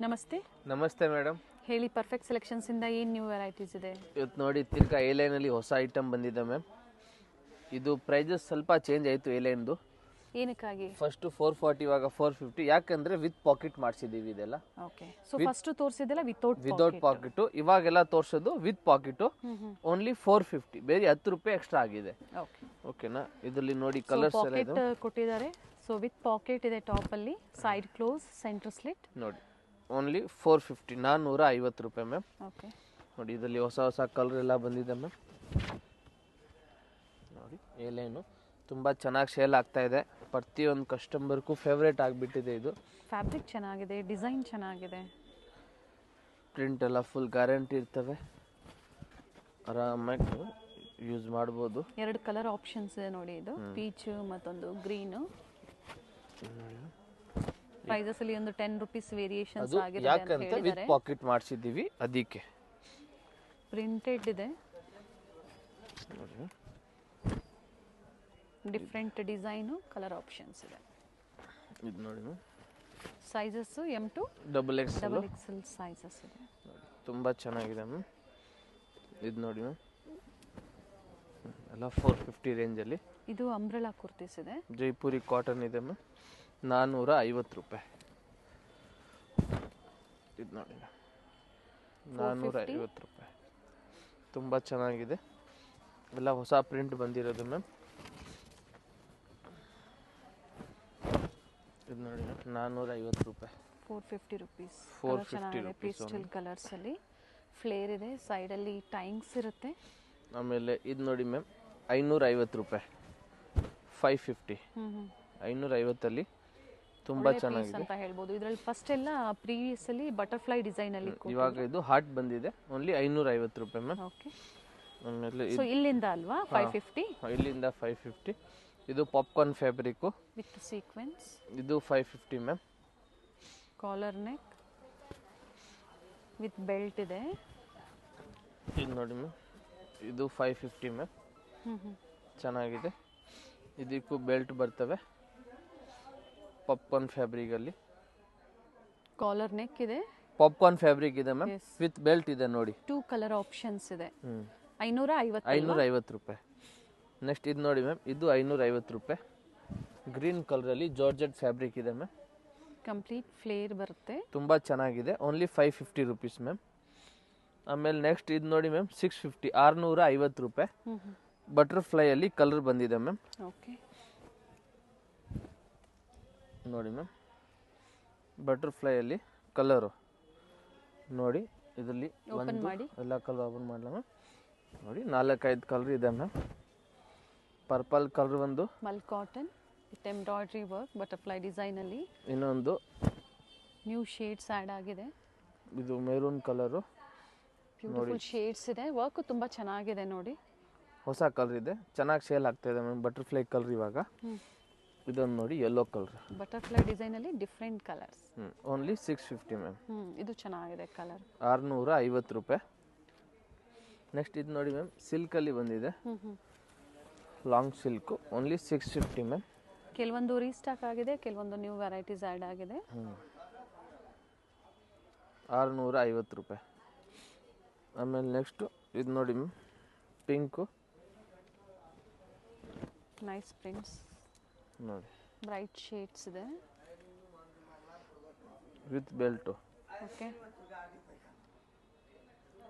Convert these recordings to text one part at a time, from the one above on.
ನಮಸ್ತೆ. ನಮಸ್ತೆ ಮೇಡಮ್. ಹೇಳಿ, ಪರ್ಫೆಕ್ಟ್ ಸೆಲೆಕ್ಷನ್ಸ್ ಇಂದ ಏನು ನ್ಯೂ ವೆರೈಟೀಸ್ ಇದೆ? ಇವತ್ತು ನೋಡಿ ತಿರ್ಗಾ ಎ ಲೈನಲ್ಲಿ ಹೊಸ ಐಟಮ್ ಬಂದಿದೆ ಮ್ಯಾಮ್. ಇದು ಪ್ರೈಸಸ್ ಸ್ವಲ್ಪ ಚೇಂಜ್ ಆಯಿತು ಎ ಲೈನ್ದು. ಏನಕ್ಕಾಗಿ? ಫಸ್ಟ್ 440 ಇವಾಗ 450. ಯಾಕಂದ್ರೆ ವಿತ್ ಪಾಕೆಟ್ ಮಾಡಿಸಿದ್ದೀವಿ ಇದೆಲ್ಲ. ಓಕೆ. ಸೊ ಫಸ್ಟ್ ತೋರಿಸಿದೆಲ್ಲ ವಿತೌಟ್ ಪಾಕೆಟ್, ಇವಾಗೆಲ್ಲ ತೋರಿಸೋದು ವಿತ್ ಪಾಕೆಟ್. ಓನ್ಲಿ 450, ಬೇರೆ 10 ರೂಪಾಯಿ ಎಕ್ಸ್ಟ್ರಾ ಆಗಿದೆ. ಓಕೆ, ಓಕೆನಾ? ಇದರಲ್ಲಿ ನೋಡಿ ಕಲರ್ಸ್ ಎಲ್ಲ ಇದೆ ಕೊಟ್ಟಿದ್ದಾರೆ. ಸೊ ವಿತ್ ಪಾಕೆಟ್ ಇದೆ ಟಾಪ್ ಅಲ್ಲಿ, ಸೈಡ್ ಕ್ಲೋಸ್, ಸೆಂಟರ್ ಸ್ಲಿಟ್. ನೋಡಿ ಓನ್ಲಿ 450, 450 ರೂಪಾಯಿ ಮ್ಯಾಮ್. ಓಕೆ, ನೋಡಿ ಇದರಲ್ಲಿ ಹೊಸ ಹೊಸ ಕಲರ್ ಎಲ್ಲ ಬಂದಿದೆ ಮ್ಯಾಮ್. ನೋಡಿ ಎ ಲೈನು ತುಂಬ ಚೆನ್ನಾಗಿ ಸೇಲ್ ಆಗ್ತಾ ಇದೆ. ಪ್ರತಿಯೊಂದು ಕಸ್ಟಮರ್ಗೂ ಫೇವ್ರೇಟ್ ಆಗಿಬಿಟ್ಟಿದೆ ಇದು. ಫ್ಯಾಬ್ರಿಕ್ ಚೆನ್ನಾಗಿದೆ, ಡಿಸೈನ್ ಚೆನ್ನಾಗಿದೆ, ಪ್ರಿಂಟ್ ಎಲ್ಲ ಫುಲ್ ಗ್ಯಾರಂಟಿ ಇರ್ತವೆ, ಆರಾಮಾಗಿ ಯೂಸ್ ಮಾಡ್ಬೋದು. 2 ಕಲರ್ ಆಪ್ಷನ್ಸ್ ಇದೆ ನೋಡಿ. ಇದು ಪೀಚ್ ಮತ್ತೊಂದು ಗ್ರೀನ್. ಪ್ರೈಸಸ್ ಅಲ್ಲಿ ಒಂದು 10 ರೂಪೀಸ್ ವೇರಿಯೇಷನ್ಸ್ ಆಗಿದೆ. ಯಾಕಂತ ವಿತ್ ಪಾಕೆಟ್ ಮಾಡಿಸಿದ್ದೀವಿ ಅದಕ್ಕೆ. ಪ್ರಿಂಟೆಡ್ ಇದೆ, ಡಿಫ್ರೆಂಟ್ ಡಿಸೈನು, ಕಲರ್ ಆಪ್ಷನ್ಸ್ ಇದೆ. ಇದು ನೋಡಿ sizes M to double XL sizes ಇದೆ. ತುಂಬ ಚೆನ್ನಾಗಿದೆ ಮ್ಯಾಮ್. ಇದು ನೋಡಿ ಮ್ಯಾಮ್, ಎಲ್ಲ 450 ರೇಂಜಲ್ಲಿ. ಇದು ಅಂಬ್ರೆಲಾ ಕುರ್ತೀಸ್ ಇದೆ, ಜೈಪುರಿ ಕಾಟನ್ ಇದೆ ಮ್ಯಾಮ್. 450 ರೂಪಾಯಿ. ಇದು ನೋಡಿ 450 ರೂಪಾಯಿ. ತುಂಬ ಚೆನ್ನಾಗಿದೆ, ಎಲ್ಲ ಹೊಸ ಪ್ರಿಂಟ್ ಬಂದಿರೋದು ಮ್ಯಾಮ್. ಇದು ನೋಡಿ 450 ರೂಪಾಯಿ. 450 ರೂಪೀಸ್. 450 ರೂಪೀಸ್. ಪೇಸ್ಟಲ್ ಕಲರ್ಸ್ ಅಲ್ಲಿ ಫ್ಲೇರ್ ಇದೆ, ಸೈಡ್ ಅಲ್ಲಿ ಟೈಂಗ್ಸ್ ಇರುತ್ತೆ. ಆಮೇಲೆ ಇದು ನೋಡಿ ಮ್ಯಾಮ್ 550 ರೂಪಾಯಿ. 550, 550 ತುಂಬಾ ಚೆನ್ನಾಗಿದೆ ಅಂತ ಹೇಳ್ಬೋದು. ಇದರಲ್ಲಿ ಫಸ್ಟ್ ಎಲ್ಲ ಪ್ರೀವಿಯಸ್ ಅಲ್ಲಿ ಬಟರ್ಫ್ಲೈ ಡಿಸೈನ್ ಅಲ್ಲಿ, ಇವಾಗ ಇದು ಹಾರ್ಟ್ ಬಂದಿದೆ. ಓನ್ಲಿ 550 ರೂಪಾಯಿ ಮ್ಯಾಮ್. ಓಕೆ. ಆಮೇಲೆ ಸೊ ಇಲ್ಲಿಂದ ಅಲ್ವಾ 550? ಇಲ್ಲಿಂದ 550. ಇದು ಪಾಪ್ಕಾರ್ನ್ ಫ್ಯಾಬ್ರಿಕ್ ವಿತ್ ಸೀಕ್ವೆನ್ಸ್. ಇದು 550 ma'am. Collar neck with belt ಇದೆ. ಇದು ನೋಡಿ ಮ್ಯಾಮ್, ಇದು 550 ಮ್ಯಾಮ್. ಚೆನ್ನಾಗಿದೆ. ಇದಕ್ಕೂ ಬೆಲ್ಟ್ ಬರ್ತವೆ, ಪಾಪ್ಕಾರ್ನ್ ಫ್ಯಾಬ್ರಿಕ್ ಅಲ್ಲಿ. ಕಾಲರ್ ನೆಕ್ ಇದೆ, ಪಾಪ್ಕಾರ್ನ್ ಫ್ಯಾಬ್ರಿಕ್ ಇದೆ ಮ್ಯಾಮ್, ವಿತ್ ಬೆಲ್ಟ್ ಇದೆ ನೋಡಿ. 2 ಕಲರ್ ಆಪ್ಷನ್ಸ್ ಇದೆ. 550 550 ರೂಪಾಯಿ. ನೆಕ್ಸ್ಟ್ ಇದು ನೋಡಿ ಮ್ಯಾಮ್, ಇದು 550 ರೂಪಾಯಿ. ಗ್ರೀನ್ ಕಲರಲ್ಲಿ ಜಾರ್ಜೆಟ್ ಫ್ಯಾಬ್ರಿಕ್ ಇದೆ ಮ್ಯಾಮ್. ಕಂಪ್ಲೀಟ್ ಫ್ಲೇರ್ ಬರುತ್ತೆ, ತುಂಬ ಚೆನ್ನಾಗಿದೆ. Only 550 rupees ma'am. ಆಮೇಲೆ ನೆಕ್ಸ್ಟ್ ಇದು ನೋಡಿ ಮ್ಯಾಮ್, 650, 650 ರೂಪಾಯಿ. ಬಟರ್ಫ್ಲೈಯಲ್ಲಿ ಕಲರ್ ಬಂದಿದೆ ಮ್ಯಾಮ್. ಓಕೆ. ನೋಡಿ ಮ್ಯಾಮ್, ಬಟರ್ಫ್ಲೈಯಲ್ಲಿ ಕಲರು ನೋಡಿ. ಇದರಲ್ಲಿ ಎಲ್ಲ ಕಲರ್ ಓಪನ್ ಮಾಡಲ ಮ್ಯಾಮ್. ನೋಡಿ 4-5 ಕಲರ್ ಇದೆ ಮ್ಯಾಮ್. ಪರ್ಪಲ್ ಕಲರ್ ಒಂದು, mul cotton with embroidery work, butterfly design ಅಲ್ಲಿ. ಇನ್ನೊಂದು ನ್ಯೂ ಶೇಡ್ಸ್ ಆಡ್ ಆಗಿದೆ. ಇದು ಮೆರೂನ್ ಕಲರು, ಬ್ಯೂಟಿಫುಲ್ ಶೇಡ್ಸ್ ಇದೆ. ವರ್ಕ್ ತುಂಬಾ ಚೆನ್ನಾಗಿದೆ ನೋಡಿ. ಹೊಸ ಕಲರ್ ಇದೆ, ಚೆನ್ನಾಗಿ ಸೇಲ್ ಆಗ್ತಾ ಇದೆ ಮ್ಯಾಮ್. ಬಟರ್ಫ್ಲೈ ಕಲರ್ ಇವಾಗ. ಇದೊಂದು ನೋಡಿ ಯೆಲ್ಲೋ ಕಲರ್, ಬಟರ್ಫ್ಲೈ ಡಿಸೈನ್ ಅಲ್ಲಿ ಡಿಫ್ರೆಂಟ್ ಕಲರ್ಸ್. Only 650 ma'am. ಇದು ಚೆನ್ನಾಗಿದೆ ಕಲರ್. 650 ರೂಪಾಯಿ. ನೆಕ್ಸ್ಟ್ ಇದು ನೋಡಿ ಮ್ಯಾಮ್, ಸಿಲ್ಕಲ್ಲಿ ಬಂದಿದೆ, ಲಾಂಗ್ ಸಿಲ್ಕ್. Only 650 ma'am. ಕೆಲವೊಂದು ರೀಸ್ಟಾಕ್ ಆಗಿದೆ, ಕೆಲವೊಂದು ನ್ಯೂ ವೆರೈಟೀಸ್ ಆ್ಯಡ್ ಆಗಿದೆ. 650 ರೂಪಾಯಿ. ಆಮೇಲೆ ನೆಕ್ಸ್ಟು ಇದು ನೋಡಿ ಮ್ಯಾಮ್, ಪಿಂಕು. ನೈಸ್ ಪ್ರಿಂಟ್ಸ್ ನೋಡಿ, ಬ್ರೈಟ್ ಶೇಡ್ಸ್ ಇದೆ with belt. Okay.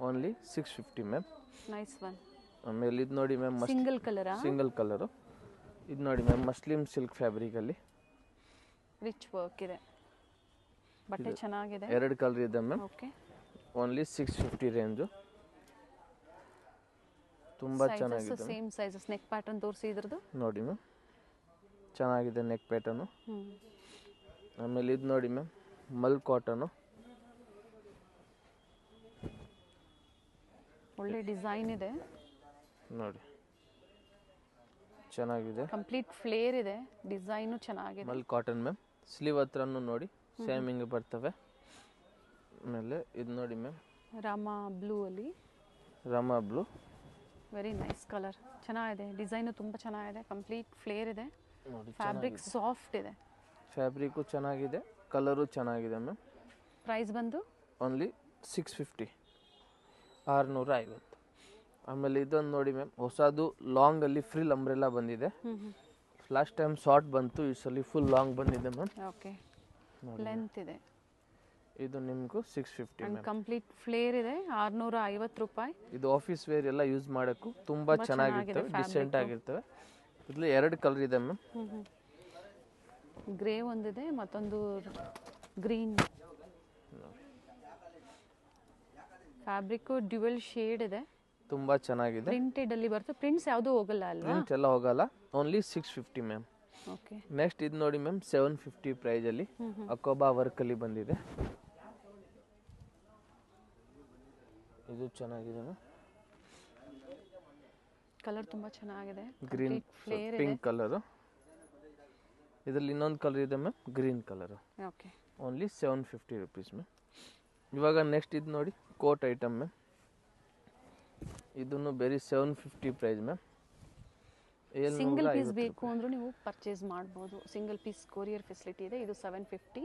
Only 650 ma'am. Nice one. ಆಮೇಲೆ ಇದು ನೋಡಿ ma'am, single colour. Single colour. ಇದು ನೋಡಿ ma'am, muslin silk ಫ್ಯಾಬ್ರಿಕಲ್ಲಿ rich work ಇದೆ, ಬಟ್ಟೆ ಚೆನ್ನಾಗಿದೆ. 2 ಕಲರ್ ಇದೆ ಮ್ಯಾಮ್. ಓಕೆ. Only 650 range. ತುಂಬ ಚೆನ್ನಾಗಿದೆ. Same sizes. ನೆಕ್ ಪ್ಯಾಟರ್ನ್ ತೋರಿಸಿ ಇದ್ರದ್ದು ನೋಡಿ ಮ್ಯಾಮ್, ಚೆನ್ನಾಗಿದೆ ನೆಕ್ ಪ್ಯಾಟರ್ನು. ಆಮೇಲೆ ಇದು ನೋಡಿ ಮ್ಯಾಮ್, ಮಲ್ ಕಾಟನು. ಒಳ್ಳೆ ಡಿಸೈನ್ ಇದೆ ನೋಡಿ, ಚೆನ್ನಾಗಿದೆ. ಕಂಪ್ಲೀಟ್ ಫ್ಲೇರ್ ಇದೆ, ಡಿಸೈನು ಚೆನ್ನಾಗಿದೆ. ಮಲ್ ಕಾಟನ್ ಮ್ಯಾಮ್. ಸ್ಲೀವ್ ಹತ್ರನೂ ನೋಡಿ ಸೇಮ್ ಹಿಂಗೆ ಬರ್ತವೆ. ಆಮೇಲೆ ಇದು ನೋಡಿ ಮ್ಯಾಮ್, ರಾಮ ಬ್ಲೂ ಅಲ್ಲಿ. Rama blue, very nice colour, ಚೆನ್ನಾಗಿದೆ. ಡಿಸೈನು ತುಂಬ ಚೆನ್ನಾಗಿದೆ, ಕಂಪ್ಲೀಟ್ ಫ್ಲೇರ್ ಇದೆ. ನೋಡಿ ಫ್ಯಾಬ್ರಿಕ್ ಸಾಫ್ಟ್ ಇದೆ. ಫ್ಯಾಬ್ರಿಕ್ಕು ಚೆನ್ನಾಗಿದೆ, ಕಲರು ಚೆನ್ನಾಗಿದೆ ಮ್ಯಾಮ್. ಪ್ರೈಸ್ ಬಂದು ಓನ್ಲಿ 650, 650. ಆಮೇಲೆ ಇದೊಂದು ನೋಡಿ ಮ್ಯಾಮ್, ಹೊಸದು ಲಾಂಗಲ್ಲಿ ಫ್ರಿಲ್ ಅಂಬ್ರೆಲಾ ಬಂದಿದೆ. ಲಾಸ್ಟ್ ಟೈಮ್ ಶಾರ್ಟ್ ಬಂತು, ಈ ಸಲ ಫುಲ್ ಲಾಂಗ್ ಬಂದಿದೆ ಮ್ಯಾಮ್. ಓಕೆ, ಲೆಂತ್ ಇದೆ. ಇದು ನಿಮಗೂ 650 ಮ್ಯಾಮ್. ಕಂಪ್ಲೀಟ್ ಫ್ಲೇರ್ ಇದೆ, 650 ರೂಪಾಯಿ. ಇದು ಆಫೀಸ್ ವೇರ್ ಎಲ್ಲ ಯೂಸ್ ಮಾಡೋಕ್ಕೂ ತುಂಬ ಚೆನ್ನಾಗಿರ್ತವೆ, ಡಿಸೆಂಟ್ ಆಗಿರ್ತವೆ. ಇದರಲ್ಲಿ 2 ಕಲರ್ ಇದೆ ಮ್ಯಾಮ್. ಗ್ರೇ ಒಂದಿದೆ, ಮತ್ತೊಂದು ಗ್ರೀನ್. ಫ್ಯಾಬ್ರಿಕ್ ಡ್ಯುಯಲ್ ಶೇಡ್ ಇದೆ, ತುಂಬ ಚೆನ್ನಾಗಿದೆ. ಪ್ರಿಂಟೆಡ್ ಅಲ್ಲಿ ಬರುತ್ತೆ, ಪ್ರಿಂಟ್ಸ್ ಯಾವುದು ಹೋಗಲ್ಲ ಅಲ್ವಾ? ಪ್ರಿಂಟ್ ಎಲ್ಲ ಹೋಗಲ್ಲ, ಓನ್ಲಿ 650 ಮ್ಯಾಮ್. ಓಕೆ, ನೆಕ್ಸ್ಟ್ ಇದು ನೋಡಿ ಮ್ಯಾಮ್, 750 ಪ್ರೈಸಲ್ಲಿ ಅಕೋಬಾ ವರ್ಕಲ್ಲಿ ಬಂದಿದೆ. ಇದು ಚೆನ್ನಾಗಿದೆ ಮ್ಯಾಮ್. ಕಲರ್ ತುಂಬ ಚೆನ್ನಾಗಿದೆ, ಗ್ರೀನ್ ಪಿಂಕ್ ಕಲರು. ಇದರಲ್ಲಿ ಇನ್ನೊಂದು ಕಲರ್ ಇದೆ ma'am, green colour. Okay, only 750 rupees ma'am. ಇವಾಗ ನೆಕ್ಸ್ಟ್ ಇದು ನೋಡಿ, ಕೋಟ್ ಐಟಮ್ ಮ್ಯಾಮ್. ಇದನ್ನು ಬೇರೆ 750 ಪ್ರೈಸ್ ಮ್ಯಾಮ್. ಸಿಂಗಲ್ ಪೀಸ್ ಬೇಕು ಅಂದ್ರೂ ನೀವು ಪರ್ಚೇಸ್ ಮಾಡ್ಬೋದು. ಸಿಂಗಲ್ ಪೀಸ್ ಕೊರಿಯರ್ ಫೆಸಿಲಿಟಿ ಇದೆ. ಇದು 750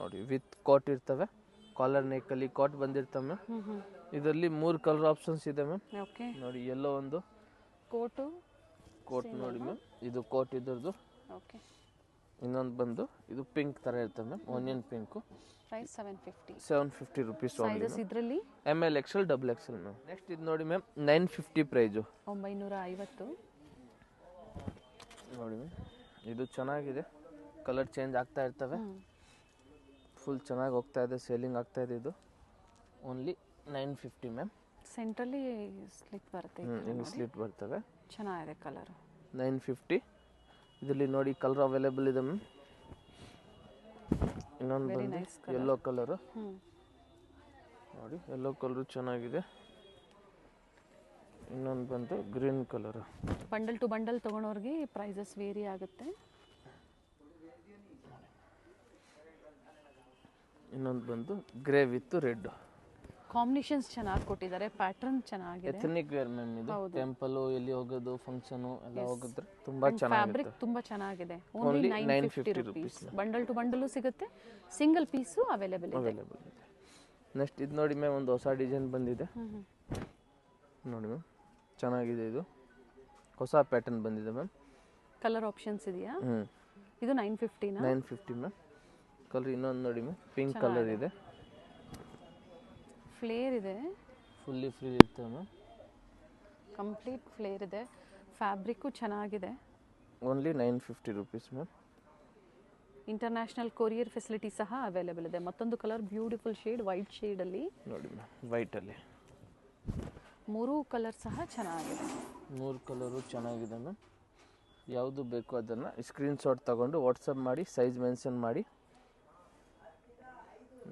ನೋಡಿ, ವಿತ್ ಕೋಟ್ ಇರ್ತವೆ, ಕಾಲರ್ ನೆಕ್ಕಲ್ಲಿ ಕೋಟ್ ಬಂದಿರ್ತವೆ ಮ್ಯಾಮ್. ಇದರಲ್ಲಿ 3 ಕಲರ್ ಆಪ್ಷನ್ಸ್ ಇದೆ ಮ್ಯಾಮ್. ಓಕೆ, ನೋಡಿ, ಎಲ್ಲೋ ಒಂದು ಕೋಟ್ ನೋಡಿ ಮ್ಯಾಮ್, ಇದು ಕೋಟ್ ಇದ್ರದ್ದು. ಓಕೆ, ಇನ್ನೊಂದು ಬಂದು ಇದು ಪಿಂಕ್ ಥರ ಇರ್ತದೆ ma'am, onion pink. Price 750. 750 rupees. Sizes ಇದರಲ್ಲಿ ML XL XXL ma'am. Next ಇದು ನೋಡಿ ಮ್ಯಾಮ್, 950 ಪ್ರೈಸು. 950 ನೋಡಿ ಮ್ಯಾಮ್, ಇದು ಚೆನ್ನಾಗಿದೆ, ಕಲರ್ ಚೇಂಜ್ ಆಗ್ತಾ ಇರ್ತವೆ, ಫುಲ್ ಚೆನ್ನಾಗಿ ಹೋಗ್ತಾ ಇದೆ, ಸೇಲಿಂಗ್ ಆಗ್ತಾ ಇದೆ. ಇದು ಓನ್ಲಿ 950 ಮ್ಯಾಮ್. ಸೆಂಟ್ರಲ್ಲಿ ಸ್ಲಿಟ್ ಬರುತ್ತೆ, ಹಿಂಗೆ ಸ್ಲಿಟ್ ಬರ್ತವೆ, ಚೆನ್ನಾಗಿದೆ ಕಲರ್. 950. ಇದರಲ್ಲಿ ನೋಡಿ ಕಲರ್ ಅವೈಲೇಬಲ್ ಇದೆ ಮ್ಯಾಮ್. ಇನ್ನೊಂದು ಬಂದು ಯೆಲ್ಲೋ ಕಲರು. ನೋಡಿ, ಯೆಲ್ಲೋ ಕಲರು ಚೆನ್ನಾಗಿದೆ. ಇನ್ನೊಂದು ಬಂದು green colour. Bundle to bundle ತೊಗೊಳೋರಿಗೆ ಪ್ರೈಸಸ್ ವೇರಿ ಆಗುತ್ತೆ. ಇನ್ನೊಂದು ಬಂದು ಗ್ರೇ ವಿತ್ ರೆಡ್. ಕಾಂಬಿನೇಷನ್ಸ್ ಚೆನ್ನಾಗಿ ಕೊಟ್ಟಿದ್ದಾರೆ, ಪ್ಯಾಟರ್ನ್ ಚೆನ್ನಾಗಿದೆ. ಎಥನಿಕ್ ವೇರ್ ಮ್ಯಾಮ್ ಇದು. ಟೆಂಪಲ್ ಎಲ್ಲಿ ಹೋಗೋದು, ಫಂಕ್ಷನ್ ಎಲ್ಲ ಹೋಗಿದ್ರೆ ತುಂಬಾ ಚೆನ್ನಾಗಿದೆ. ಫ್ಯಾಬ್ರಿಕ್ ತುಂಬಾ ಚೆನ್ನಾಗಿದೆ. Only 950 rupees. Bundle to bundle ಸಿಗುತ್ತೆ, ಸಿಂಗಲ್ ಪೀಸು ಅವೈಲೇಬಲ್ ಇದೆ. ನೆಕ್ಸ್ಟ್ ಇದು ನೋಡಿ ಮ್ಯಾಮ್, ಒಂದು ಹೊಸ ಡಿಸೈನ್ ಬಂದಿದೆ. ನೋಡಿ ಮ್ಯಾಮ್, ಚೆನ್ನಾಗಿದೆ. ಇದು ಹೊಸ ಪ್ಯಾಟರ್ನ್ ಬಂದಿದೆ ಮ್ಯಾಮ್. ಕಲರ್ ಆಪ್ಷನ್ಸ್ ಇದೆಯಾ? ಇದು 950 ನಾ? 950 ಮ್ಯಾಮ್. ಕಲರ್ ಇನ್ನೊಂದು ನೋಡಿ ಮ್ಯಾಮ್, ಪಿಂಕ್ ಕಲರ್ ಇದೆ, ಫ್ಲೇರ್ ಇದೆ, ಫುಲ್ಲಿ ಫ್ರೀ ಇರ್ತದೆ ಮ್ಯಾಮ್. ಕಂಪ್ಲೀಟ್ ಫ್ಲೇರ್ ಇದೆ, ಫ್ಯಾಬ್ರಿಕ್ಕು ಚೆನ್ನಾಗಿದೆ. Only 950 rupees ma'am. International courier facility ಸಹ ಅವೈಲೇಬಲ್ ಇದೆ. ಮತ್ತೊಂದು ಕಲರ್ ಬ್ಯೂಟಿಫುಲ್ ಶೇಡ್, ವೈಟ್ ಶೇಡಲ್ಲಿ ನೋಡಿ ಮ್ಯಾಮ್, ವೈಟಲ್ಲಿ 3 ಕಲರ್ ಸಹ ಚೆನ್ನಾಗಿದೆ. 3 ಕಲರು ಚೆನ್ನಾಗಿದೆ ಮ್ಯಾಮ್. ಯಾವುದು ಬೇಕು ಅದನ್ನು ಸ್ಕ್ರೀನ್ಶಾಟ್ ತಗೊಂಡು ವಾಟ್ಸಪ್ ಮಾಡಿ, ಸೈಜ್ ಮೆನ್ಷನ್ ಮಾಡಿ.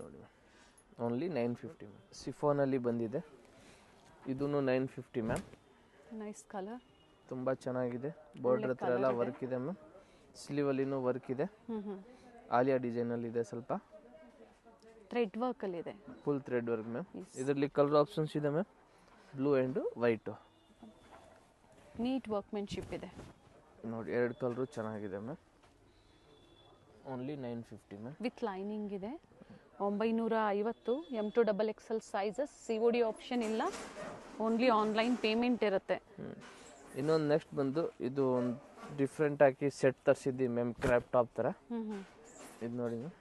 ನೋಡಿ ಮ್ಯಾಮ್, ಓನ್ಲಿ 950 ಮ್ಯಾಮ್. ಸಿಫೋನಲ್ಲಿ ಬಂದಿದೆ, ಇದೂ 950 ಮ್ಯಾಮ್. ನೈಸ್ ಕಲರ್, ತುಂಬ ಚೆನ್ನಾಗಿದೆ. ಬಾರ್ಡರ್ ಹತ್ರ ಎಲ್ಲ ವರ್ಕ್ ಇದೆ ಮ್ಯಾಮ್, ಸ್ಲೀವಲ್ಲಿನೂ ವರ್ಕ್ ಇದೆ. ಆಲಿಯಾ ಡಿಸೈನಲ್ಲಿ ಇದೆ, ಸ್ವಲ್ಪ ಥ್ರೆಡ್ ವರ್ಕಲ್ಲಿದೆ, ಫುಲ್ ಥ್ರೆಡ್ ವರ್ಕ್ ಮ್ಯಾಮ್. ಇದರಲ್ಲಿ ಕಲರ್ ಆಪ್ಷನ್ಸ್ ಇದೆ ma'am, blue and white. Neat workmanship ಇದೆ. ನೋಡಿ, 2 ಕಲರು ಚೆನ್ನಾಗಿದೆ ma'am. Only 950 ma'am. With lining ಇದೆ. 950. M2 XXL sizes. COD option ಇಲ್ಲ, ಓನ್ಲಿ ಆನ್ಲೈನ್ ಪೇಮೆಂಟ್ ಇರುತ್ತೆ. ಇನ್ನೊಂದು ನೆಕ್ಸ್ಟ್ ಬಂದು ಇದು ಒಂದು ಡಿಫ್ರೆಂಟ್ ಆಗಿ ಸೆಟ್ ತರಿಸಿದ್ದೀವಿ ಮ್ಯಾಮ್, ಕ್ರ್ಯಾಪ್ ಟಾಪ್ ಥರ. ಇದು ನೋಡಿ ಮ್ಯಾಮ್,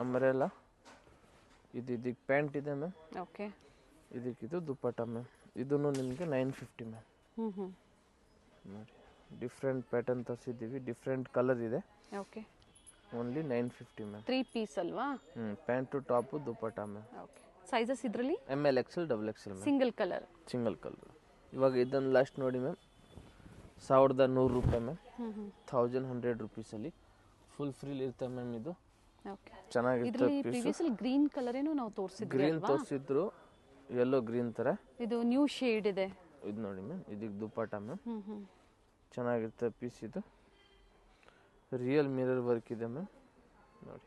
ಅಂಬ್ರೆಲಾ. ಇದಕ್ಕೆ ಪ್ಯಾಂಟ್ ಇದೆ ಮ್ಯಾಮ್. ಓಕೆ, ಇದಕ್ಕಿದು ದುಪ್ಪಟ್ಟ ಮ್ಯಾಮ್. ಇದೂ ನಿಮಗೆ 950 ಮ್ಯಾಮ್. ನೋಡಿ, ಡಿಫ್ರೆಂಟ್ ಪ್ಯಾಟರ್ನ್ ತರಿಸಿದ್ದೀವಿ, ಡಿಫ್ರೆಂಟ್ ಕಲರ್ ಇದೆ. Okay, only 950 ma'am. 3 ಪೀಸ್ ಅಲ್ವಾ? ಪ್ಯಾಂಟು ಟಾಪು ದುಪ್ಪಟ್ಟ ಮ್ಯಾಮ್. ಓಕೆ, ಸೈಜಸ್ ಇದರಲ್ಲಿ ML XL XXL ma'am. Single colour. ಇವಾಗ ಇದನ್ನು ಲಾಸ್ಟ್ ನೋಡಿ ಮ್ಯಾಮ್, 1100 ರೂಪಾಯಿ ಮ್ಯಾಮ್. 1100 ರುಪೀಸಲ್ಲಿ ಫುಲ್ ಫ್ರೀಲ್ ಇರ್ತದೆ ಮ್ಯಾಮ್. ಇದು ಓಕೆ, ಚೆನ್ನಾಗಿರುತ್ತೆ ಪೀಸು. ಪ್ರಿವಿಯಸ್ಲಿ ಗ್ರೀನ್ ಕಲರ್ ಏನೋ ನಾವು ತೋರಿಸಿದ್ವಿ, ಗ್ರೀನ್ ತೋರಿಸಿದ್ರು, ಯೆಲ್ಲೋ ಗ್ರೀನ್ ಥರ. ಇದು ನ್ಯೂ ಶೇಡ್ ಇದೆ. ಇದು ನೋಡಿ ಮ್ಯಾಮ್, ಇದಕ್ಕೆ ದುಪ್ಪಟ್ಟ ಮ್ಯಾಮ್. ಚೆನ್ನಾಗಿರುತ್ತೆ ಪೀಸ್. ಇದು ರಿಯಲ್ ಮಿರರ್ ವರ್ಕ್ ಇದೆ ಮ್ಯಾಮ್. ನೋಡಿ,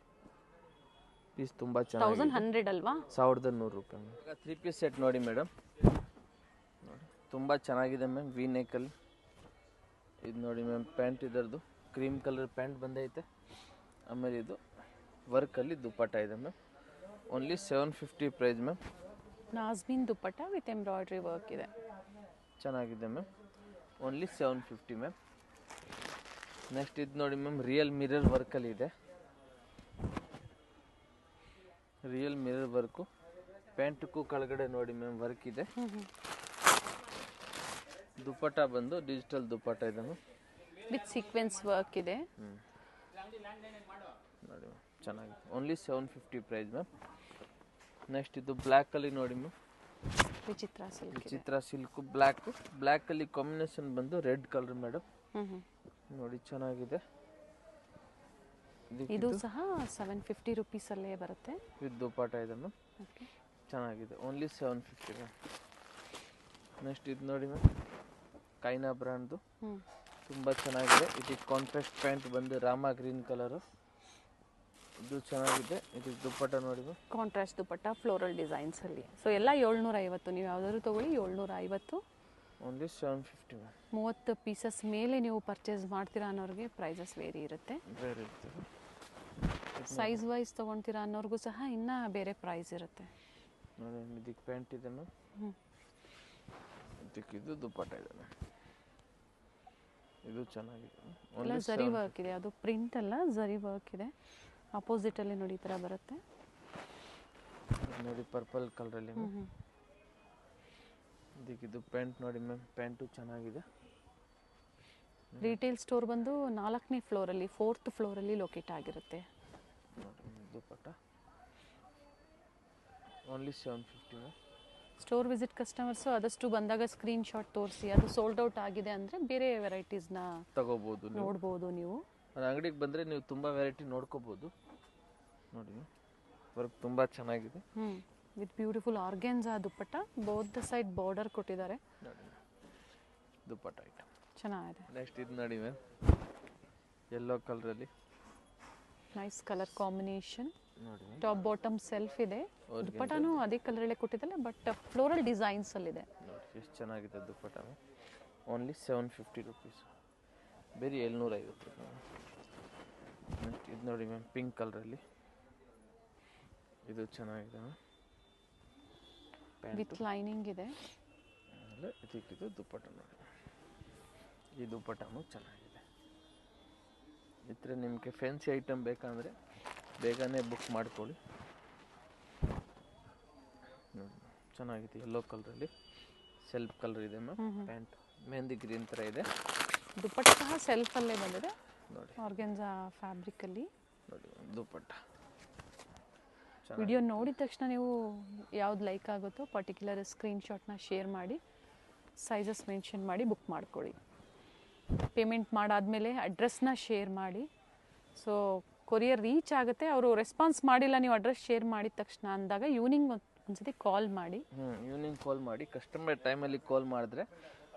ಪೀಸ್ ತುಂಬ ಚೆನ್ನಾಗಿದೆ. 1100 ಅಲ್ವಾ? 1100 ರೂಪಾಯಿ ಮ್ಯಾಮ್. ಈಗ 3 ಪೀಸ್ ಸೆಟ್ ನೋಡಿ ಮೇಡಮ್, ನೋಡಿ ತುಂಬ ಚೆನ್ನಾಗಿದೆ ಮ್ಯಾಮ್. ವಿ ನೆಕ್ಕಲ್ಲಿ ಇದು ನೋಡಿ ಮ್ಯಾಮ್, ಪ್ಯಾಂಟ್ ಇದರದು ಕ್ರೀಮ್ ಕಲರ್ ಪ್ಯಾಂಟ್ ಬಂದೈತೆ. ಆಮೇಲೆ ಇದು ವರ್ಕಲ್ಲಿ ದುಪ್ಪಟ್ಟ ಇದೆ ma'am. Only 750 price ma'am. Nazmeen dupatta with embroidery work ಇದೆ. ಚೆನ್ನಾಗಿದೆ ಮ್ಯಾಮ್. Only 750 ma'am. ನೆಕ್ಸ್ಟ್ ಇದು ನೋಡಿ ಮ್ಯಾಮ್, ರಿಯಲ್ ಮಿರರ್ ವರ್ಕಲ್ಲಿ ಇದೆ. ರಿಯಲ್ ಮಿರರ್ ವರ್ಕು, ಪ್ಯಾಂಟಕ್ಕೂ ಕೆಳಗಡೆ ನೋಡಿ ಮ್ಯಾಮ್ ವರ್ಕ್ ಇದೆ. ದುಪ್ಪಟ್ಟ ಬಂದು ಡಿಜಿಟಲ್ ದುಪ್ಪಟ್ಟ ಇದೆ ಮ್ಯಾಮ್, ವಿತ್ ಸೀಕ್ವೆನ್ಸ್ ವರ್ಕ್ ಇದೆ. ನೋಡಿ ಮ್ಯಾಮ್ ಚೆನ್ನಾಗಿದೆ. Only 750 price ma'am. ನೆಕ್ಸ್ಟ್ ಇದು ಬ್ಲ್ಯಾಕಲ್ಲಿ ನೋಡಿ ಮ್ಯಾಮ್, ವಿಚಿತ್ರ ಸಿಲ್ಕ್ ಇದೆ. ಚಿತ್ರ ಸಿಲ್ಕು ಬ್ಲ್ಯಾಕಲ್ಲಿ ಕಾಂಬಿನೇಷನ್ ಬಂದು ರೆಡ್ ಕಲರ್ ಮೇಡಮ್. ನೋಡಿ ಚೆನ್ನಾಗಿದೆ. ಇದು ಸಹ 750 ರುಪೀಸಲ್ಲೇ ಬರುತ್ತೆ. ವಿತ್ ದುಪ್ಪಟ್ಟ ಇದೆ ಮ್ಯಾಮ್. ಓಕೆ, ಚೆನ್ನಾಗಿದೆ. Only 750 ma'am. ನೆಕ್ಸ್ಟ್ ಇದು ನೋಡಿ ಮ್ಯಾಮ್, ಕೈನಾ ಬ್ರ್ಯಾಂಡ್ದು ತುಂಬ ಚೆನ್ನಾಗಿದೆ. ಇದಕ್ಕೆ ಕಾಂಟ್ರಾಸ್ಟ್ ಪ್ಯಾಂಟ್ ಬಂದು ರಾಮ ಗ್ರೀನ್ ಕಲರು, ಇದು ಚೆನ್ನಾಗಿದೆ. ಇದಕ್ಕೆ ದುಪ್ಪಟ್ಟ ನೋಡಿ ಮ್ಯಾಮ್, ಕಾಂಟ್ರಾಸ್ಟ್ ದುಪ್ಪಟ್ಟ ಫ್ಲೋರಲ್ ಡಿಸೈನ್ಸ್ ಅಲ್ಲಿ. ಸೊ ಎಲ್ಲ 750. ನೀವು ಯಾವ್ದಾದ್ರು ತಗೊಳ್ಳಿ 750. Only 750 ma'am. 30 ಪೀಸಸ್ ಮೇಲೆ ನೀವು ಪರ್ಚೇಸ್ ಮಾಡ್ತೀರಾ ಅನ್ನೋರಿಗೆ ಪ್ರೈಸಸ್ ವೇರಿ ಇರುತ್ತೆ. ಬೇರೆ ಇರ್ತದೆ. ಸೈಜ್ ವೈಸ್ ತೊಗೊಳ್ತೀರಾ ಅನ್ನೋರ್ಗೂ ಸಹ ಇನ್ನೂ ಬೇರೆ ಪ್ರೈಸ್ ಇರುತ್ತೆ. ನೋಡಿ ಇದಕ್ಕೆ ಪ್ಯಾಂಟ್ ಇದೆ ಮ್ಯಾಮ್, ಇದಕ್ಕೆ ಇದು ದುಪ್ಪಟ್ಟ ಇದೆ ಮ್ಯಾಮ್. ಇದು ಚೆನ್ನಾಗಿದೆ. ಎಲ್ಲ ಝರಿ ವರ್ಕ್ ಇದೆ, ಅದು ಪ್ರಿಂಟ್ ಅಲ್ಲ, ಝರಿ ವರ್ಕ್ ಇದೆ. ಅಪೋಸಿಟಲ್ಲಿ ನೋಡಿ ಈ ಥರ ಬರುತ್ತೆ. ನೋಡಿ ಪರ್ಪಲ್ ಕಲರಲ್ಲಿ ಮ್ಯಾಮ್. ಇದಕ್ಕೆ ಇದು ಪ್ಯಾಂಟ್ ನೋಡಿ ಮ್ಯಾಮ್, ಪ್ಯಾಂಟು ಚೆನ್ನಾಗಿದೆ. ರಿಟೇಲ್ ಸ್ಟೋರ್ ಬಂದು 4ನೇ ಫ್ಲೋರಲ್ಲಿ, 4th ಫ್ಲೋರಲ್ಲಿ ಲೊಕೇಟ್ ಆಗಿರುತ್ತೆ. ನೋಡಿ dupatta only 750 ma'am. Store visit customers ಆದಷ್ಟು ಬಂದಾಗ ಸ್ಕ್ರೀನ್ ಶಾಟ್ ತೋರಿಸಿ, ಅದು ಸೋಲ್ಡ್ ಔಟ್ ಆಗಿದೆ ಅಂದರೆ ಬೇರೆ ವೆರೈಟೀಸ್ನ ತಗೋಬೋದು, ನೋಡ್ಬೋದು. ನೀವು ನನ್ನ ಅಂಗಡಿಗೆ ಬಂದರೆ ನೀವು ತುಂಬ ವೆರೈಟಿ ನೋಡ್ಕೋಬೋದು. ನೋಡಿ ವರ್ಕ್ ತುಂಬ ಚೆನ್ನಾಗಿದೆ. With beautiful organza dupatta, both the side border ಕೊಟ್ಟಿದ್ದಾರೆ. ನೋಡಿ ದುಪ್ಪಟ್ಟ ಐಟಮ್ ಚೆನ್ನಾಗಿದೆ. ನೆಕ್ಸ್ಟ್ ಇದು ನೋಡಿ ಮ್ಯಾಮ್, ಯೆಲ್ಲೋ ಕಲರಲ್ಲಿ ನೈಸ್ ಕಲರ್ ಕಾಂಬಿನೇಷನ್. ನೋಡಿ ಟಾಪ್ ಬಾಟಮ್ ಸೆಲ್ಫ್ ಇದೆ. ದುಪ್ಪಟ್ಟನೂ ಅದೇ ಕಲರಲ್ಲೇ ಕೊಟ್ಟಿದ್ದಲ್ಲ, ಬಟ್ ಫ್ಲೋರಲ್ ಡಿಸೈನ್ಸ್ ಅಲ್ಲಿದೆ. ನೋಡಿ ಎಷ್ಟು ಚೆನ್ನಾಗಿದೆ ದುಪ್ಪಟ್ಟ. ಓನ್ಲಿ 750 ರುಪೀಸ್, ಬೇರೆ 750 ರೂಪಾಯಿ. ನೆಕ್ಸ್ಟ್ ಇದು ನೋಡಿ ಮ್ಯಾಮ್, ಪಿಂಕ್ ಕಲರಲ್ಲಿ, ಇದು ಚೆನ್ನಾಗಿದೆ ಮ್ಯಾಮ್. ವಿತ್ ಲೈನಿಂಗ್ ಇದೆ. ಆಮೇಲೆ ಇದಕ್ಕಿದು ದುಪ್ಪಟ್ಟ ನೋಡಿ, ಈ ದುಪ್ಪಟ್ಟನೂ ಚೆನ್ನಾಗಿದೆ. ಈ ಥರ ನಿಮಗೆ ಫ್ಯಾನ್ಸಿ ಐಟಮ್ ಬೇಕಂದರೆ ಬೇಗನೆ ಬುಕ್ ಮಾಡ್ಕೊಳ್ಳಿ. ನೋಡಿ ಚೆನ್ನಾಗಿದೆ. ಯೆಲ್ಲೋ ಕಲರಲ್ಲಿ ಸೆಲ್ಫ್ ಕಲರ್ ಇದೆ ಮ್ಯಾಮ್. ಪ್ಯಾಂಟ್ ಮೆಹಂದಿ ಗ್ರೀನ್ ಥರ ಇದೆ. ದುಪ್ಪಟ್ಟ ಸಹ ಸೆಲ್ಫಲ್ಲೇ ಬಂದಿದೆ. ನೋಡಿ ಆರ್ಗೆನ್ಸಾ ಫ್ಯಾಬ್ರಿಕಲ್ಲಿ. ನೋಡಿ ದುಪ್ಪಟ್ಟ ವಿಡಿಯೋ ನೋಡಿದ ತಕ್ಷಣ ನೀವು ಯಾವ್ದು ಲೈಕ್ ಆಗುತ್ತೋ ಪರ್ಟಿಕ್ಯುಲರ್ ಸ್ಕ್ರೀನ್ಶಾಟ್ನ ಶೇರ್ ಮಾಡಿ, ಸೈಜಸ್ ಮೆನ್ಷನ್ ಮಾಡಿ ಬುಕ್ ಮಾಡ್ಕೊಳ್ಳಿ. ಪೇಮೆಂಟ್ ಮಾಡಾದಮೇಲೆ ಅಡ್ರೆಸ್ನ ಶೇರ್ ಮಾಡಿ. ಸೊ ಕೊರಿಯರ್ ರೀಚ್ ಆಗುತ್ತೆ. ಅವರು ರೆಸ್ಪಾನ್ಸ್ ಮಾಡಿಲ್ಲ ನೀವು ಅಡ್ರೆಸ್ ಶೇರ್ ಮಾಡಿದ ತಕ್ಷಣ ಅಂದಾಗ ಈವ್ನಿಂಗ್ ಒಂದ್ಸತಿ ಕಾಲ್ ಮಾಡಿ. ಈವ್ನಿಂಗ್ ಕಾಲ್ ಮಾಡಿ. ಕಸ್ಟಮರ್ ಟೈಮಲ್ಲಿ ಕಾಲ್ ಮಾಡಿದ್ರೆ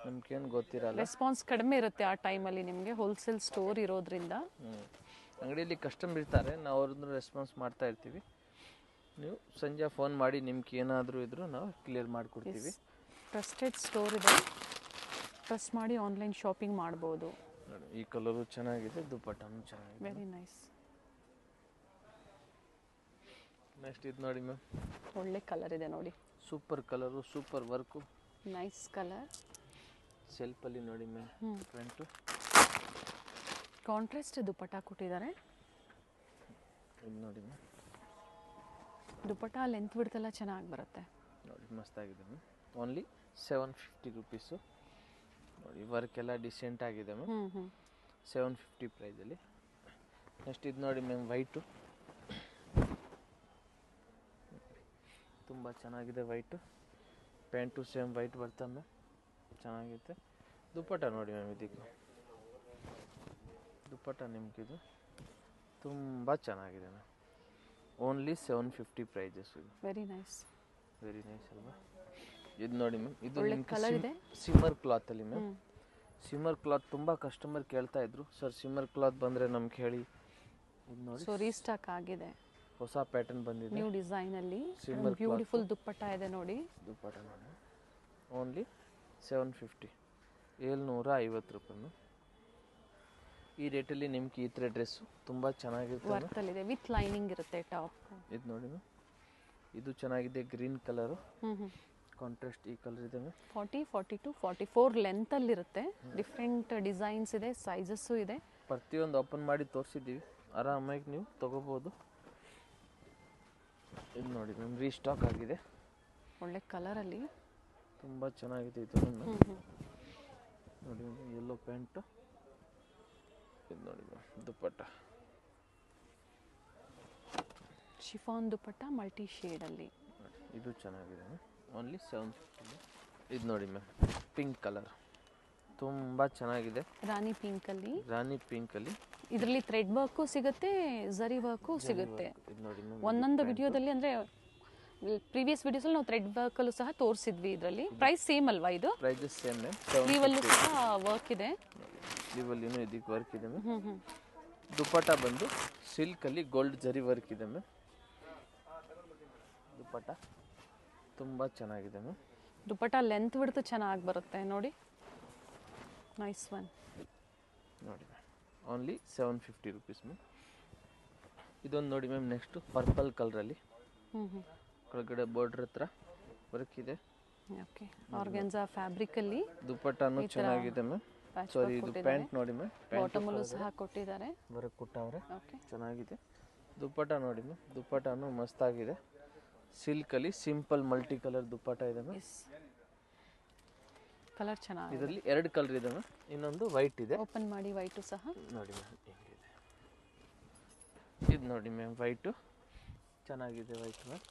ನಮ್ಗೇನು ಗೊತ್ತಿರಲ್ಲ, ರೆಸ್ಪಾನ್ಸ್ ಕಡಿಮೆ ಇರುತ್ತೆ ಆ ಟೈಮಲ್ಲಿ. ನಿಮಗೆ ಹೋಲ್ಸೇಲ್ ಸ್ಟೋರ್ ಇರೋದ್ರಿಂದ ಅಂಗಡಿಯಲ್ಲಿ ಕಸ್ಟಮರ್ ಇರ್ತಾರೆ, ನಾವು ಅವ್ರದ್ದು ರೆಸ್ಪಾನ್ಸ್ ಮಾಡ್ತಾ ಇರ್ತೀವಿ. ನೀವು ಸಂಜೆ ಫೋನ್ ಮಾಡಿ ನಿಮ್ಗೆ ಏನಾದರೂ ಇದ್ರೂ ನಾವು ಕ್ಲಿಯರ್ ಮಾಡಿಕೊಡ್ತೀವಿ. ಟ್ರಸ್ಟೆಡ್ ಸ್ಟೋರ್ ಇದೆ, ಟ್ರಸ್ಟ್ ಮಾಡಿ ಆನ್ಲೈನ್ ಶಾಪಿಂಗ್ ಮಾಡ್ಬೋದು. ನೋಡಿ ಈ ಕಲರು ಚೆನ್ನಾಗಿದೆ, ದುಪ್ಪಟ್ಟನೂ ಚೆನ್ನಾಗಿದೆ. Very nice. ನೆಕ್ಸ್ಟ್ ಇದು ನೋಡಿ ಮ್ಯಾಮ್, ಒಳ್ಳೆ ಕಲರ್ ಇದೆ ನೋಡಿ. Super colour, super work, nice colour. ಸೆಲ್ಫಲ್ಲಿ ನೋಡಿ ಮ್ಯಾಮ್, ಫ್ರಂಟು ಕಾಂಟ್ರಾಸ್ಟ್ ದುಪ್ಪಟ್ಟ ಕೊಟ್ಟಿದ್ದಾರೆ. ಇದು ನೋಡಿ ಮ್ಯಾಮ್, ದುಪ್ಪಟ್ಟ ಲೆಂತ್ ಬಿಡ್ತೆಲ್ಲ ಚೆನ್ನಾಗಿ ಬರುತ್ತೆ. ನೋಡಿ ಮಸ್ತಾಗಿದೆ ಮ್ಯಾಮ್. Only 750 rupees. ನೋಡಿ ವರ್ಕ್ ಎಲ್ಲ ಡಿಸೆಂಟ್ ಆಗಿದೆ ಮ್ಯಾಮ್. 750 ಪ್ರೈಸಲ್ಲಿ. ನೆಕ್ಸ್ಟ್ ಇದು ನೋಡಿ ಮ್ಯಾಮ್, ವೈಟು ತುಂಬ ಚೆನ್ನಾಗಿದೆ. ವೈಟು ಪ್ಯಾಂಟು ಸೇಮ್ ವೈಟ್ ಬರ್ತದೆ ಮ್ಯಾಮ್, ಚೆನ್ನಾಗಿದೆ. ದುಪ್ಪಟ್ಟ ನೋಡಿ ಮ್ಯಾಮ್, ಇದಕ್ಕೆ ದುಪ್ಪಟ್ಟ ನಿಮಗಿದು ತುಂಬ ಚೆನ್ನಾಗಿದೆ ಮ್ಯಾಮ್. Only 750 prices. ಇದು ವೆರಿ ನೈಸ್, ವೆರಿ ನೈಸ್ ಅಲ್ವಾ. ಇದು ನೋಡಿ ಮ್ಯಾಮ್, ಇದು ಕಲರ್ ಇದೆ. ಸಿಮ್ಮರ್ ಕ್ಲಾತಲ್ಲಿ ಮ್ಯಾಮ್. ಸಿಮ್ಮರ್ ಕ್ಲಾತ್ ತುಂಬ ಕಸ್ಟಮರ್ ಕೇಳ್ತಾ ಇದ್ರು, ಸರ್ ಸಿಮ್ಮರ್ ಕ್ಲಾತ್ ಬಂದರೆ ನಮ್ಗೆ ಹೇಳಿ. ಇದು ನೋಡಿ, ಸೊ ರೀಸ್ಟಾಕ್ ಆಗಿದೆ, ಹೊಸ ಪ್ಯಾಟರ್ನ್ ಬಂದಿದೆ, ನ್ಯೂ ಡಿಸೈನಲ್ಲಿ. ಸಿಮ್ಮರ್ ಬ್ಯೂಟಿಫುಲ್ ದುಪ್ಪಟ್ಟ ಇದೆ ನೋಡಿ. ದುಪ್ಪಟ್ಟ ನೋಡಿ, ಓನ್ಲಿ 750, 750 ರೂಪಾಯಿ ಮ್ಯಾಮ್. ಈ ರೇಟಲ್ಲಿ ನಿಮ್ಗೆ ಈ ಥರ ಡ್ರೆಸ್ಸು ತುಂಬ ಚೆನ್ನಾಗಿರ್ತದೆ. ವರ್ತಲ್ಲಿದೆ, ವಿತ್ ಲೈನಿಂಗ್ ಇರುತ್ತೆ ಟಾಪ್. ಇದು ನೋಡಿ ಮ್ಯಾಮ್, ಇದು ಚೆನ್ನಾಗಿದೆ ಗ್ರೀನ್ ಕಲರು, ಹ್ಞೂ ಹ್ಞೂ ಕಾಂಟ್ರಾಸ್ಟ್ ಈ ಕಲರ್ ಇದೆ ಮ್ಯಾಮ್. 40, 42, 44 ಲೆಂತಲ್ಲಿರುತ್ತೆ. ಡಿಫ್ರೆಂಟ್ ಡಿಸೈನ್ಸ್ ಇದೆ, ಸೈಜಸ್ಸು ಇದೆ. ಪ್ರತಿಯೊಂದು ಓಪನ್ ಮಾಡಿ ತೋರಿಸಿದ್ದೀವಿ, ಆರಾಮಾಗಿ ನೀವು ತೊಗೋಬೋದು. ಇದು ನೋಡಿ ಮ್ಯಾಮ್ ರೀಸ್ಟಾಕ್ ಆಗಿದೆ, ಒಳ್ಳೆ ಕಲರಲ್ಲಿ. ತುಂಬ ಚೆನ್ನಾಗಿದೆ ಇದು ಮ್ಯಾಮ್. ನೋಡಿ ಮ್ಯಾಮ್ ಯೆಲ್ಲೋ ಪ್ಯಾಂಟು, ಇದು ನೋಡಿ ಮ್ಯಾಮ್ ದುಪ್ಪಟ್ಟ, ಶಿಫಾನ್ ದುಪ್ಪಟ್ಟ ಮಲ್ಟಿ ಶೇಡಲ್ಲಿ. ಇದು ಚೆನ್ನಾಗಿದೆ ಮ್ಯಾಮ್, ಓನ್ಲಿ 750. ಇದು ನೋಡಿ ಮ್ಯಾಮ್ ಪಿಂಕ್ ಕಲರ್, ತುಂಬ ಚೆನ್ನಾಗಿದೆ, ರಾಣಿ ಪಿಂಕಲ್ಲಿ. ರಾಣಿ ಪಿಂಕಲ್ಲಿ ಇದರಲ್ಲಿ ಥ್ರೆಡ್ ವರ್ಕು ಸಿಗುತ್ತೆ, ಝರಿ ವರ್ಕು ಸಿಗುತ್ತೆ. ಇದು ನೋಡಿ ಮ್ಯಾಮ್ ಒಂದೊಂದು ವಿಡಿಯೋದಲ್ಲಿ ಅಂದರೆ ಪ್ರೀವಿಯಸ್ ವಿಡಿಯೋಸಲ್ಲಿ ನಾವು ಥ್ರೆಡ್ ವರ್ಕಲ್ಲೂ ಸಹ ತೋರಿಸಿದ್ವಿ. ಇದರಲ್ಲಿ ಪ್ರೈಸ್ ಸೇಮ್ ಅಲ್ವಾ ಇದು? Prices same ma'am. ಸ್ಲೀವಲ್ಲೂ ಸಹ ವರ್ಕ್ ಇದೆ, ಸ್ಲೀವಲ್ಲಿನೂ ಇದಕ್ಕೆ ವರ್ಕ್ ಇದೆ ಮ್ಯಾಮ್. ಹ್ಞೂ ಹ್ಞೂ. ದುಪ್ಪಟ್ಟ ಬಂದು ಸಿಲ್ಕಲ್ಲಿ ಗೋಲ್ಡ್ ಜರಿ ವರ್ಕ್ ಇದೆ ಮ್ಯಾಮ್. ದುಪ್ಪಟ್ಟ ತುಂಬ ಚೆನ್ನಾಗಿದೆ ಮ್ಯಾಮ್. ದುಪ್ಪಟ್ಟ ಲೆಂತ್ ಬಿಡ್ತು ಚೆನ್ನಾಗಿ ಬರುತ್ತೆ ನೋಡಿ, ನೈಸ್ ಒನ್. ನೋಡಿ ಮ್ಯಾಮ್ ಓನ್ಲಿ 750 ರುಪೀಸ್ ಮ್ಯಾಮ್. ಇದೊಂದು ನೋಡಿ ಮ್ಯಾಮ್ ನೆಕ್ಸ್ಟು ಪರ್ಪಲ್ ಕಲರಲ್ಲಿ, ಹ್ಞೂ ಹ್ಞೂ. ಕೆಳಗಡೆ ಬಾರ್ಡ್ರ್ ಹತ್ರ ವರ್ಕ್ ಇದೆ. ಓಕೆ, ಆರ್ಗೆನ್ಸಾ ಫ್ಯಾಬ್ರಿಕಲ್ಲಿ ದುಪ್ಪಟ್ಟನೂ ಚೆನ್ನಾಗಿದೆ ಮ್ಯಾಮ್. ಸಾರಿ ಇದು ಪ್ಯಾಂಟ್ ನೋಡಿ ಮ್ಯಾಮ್, ಬಾಟಮಲ್ಲೂ ಸಹ ಕೊಟ್ಟಿದ್ದಾರೆ, ವರ್ಕ್ ಕೊಟ್ಟವ್ರೆ, ಓಕೆ ಚೆನ್ನಾಗಿದೆ. ದುಪ್ಪಟ್ಟ ನೋಡಿ ಮ್ಯಾಮ್, ದುಪ್ಪಟ್ಟನೂ ಮಸ್ತಾಗಿದೆ. ಸಿಲ್ಕಲ್ಲಿ ಸಿಂಪಲ್ ಮಲ್ಟಿ ಕಲರ್ ದುಪ್ಪಟ್ಟ ಇದೆ ಮ್ಯಾಮ್. ಕಲರ್ ಚೆನ್ನಾಗಿದೆ. ಇದರಲ್ಲಿ 2 ಕಲರ್ ಇದೆ ಮ್ಯಾಮ್, ಇನ್ನೊಂದು ವೈಟ್ ಇದೆ. ಓಪನ್ ಮಾಡಿ ವೈಟು ಸಹ ನೋಡಿ ಮ್ಯಾಮ್ ಹೆಂಗಿದೆ. ಇದು ನೋಡಿ ಮ್ಯಾಮ್ ವೈಟು ಚೆನ್ನಾಗಿದೆ, ವೈಟ್ ಮ್ಯಾಮ್.